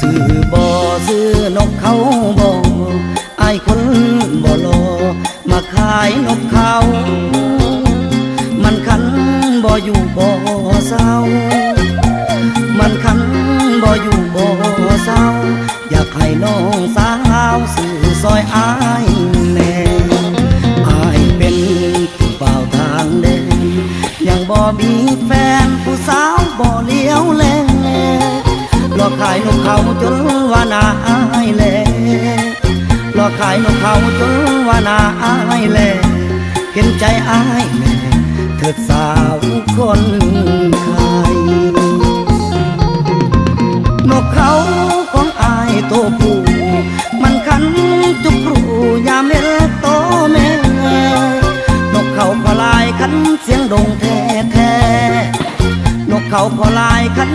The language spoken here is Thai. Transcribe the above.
ซื้อบ่ซื้อนกเขาบ่อายคนบ่รอมาขายนกเขามันคันบ่อยู่บ่เศร้ามันคันบ่อยู่บ่เศร้าอยากให้น้องสาวซื้อซอยอายแน่อายเป็นผู้บ่าวทางแดนยังบ่มีแฟนผู้สาวบ่เลี้ยวแลหลอกขายนกเขาจนว่าน่าอายแลหลอกขายนกเขาจนว่าน่าอายแลเห็นใจอายแน่เถิดสาวคนขายนกเขาของอายตัวผู้มันคันจุกรูยามเห็นโตแม่นกเขาพอลายคันเสียงดงแท้นกเขาพอลายคัน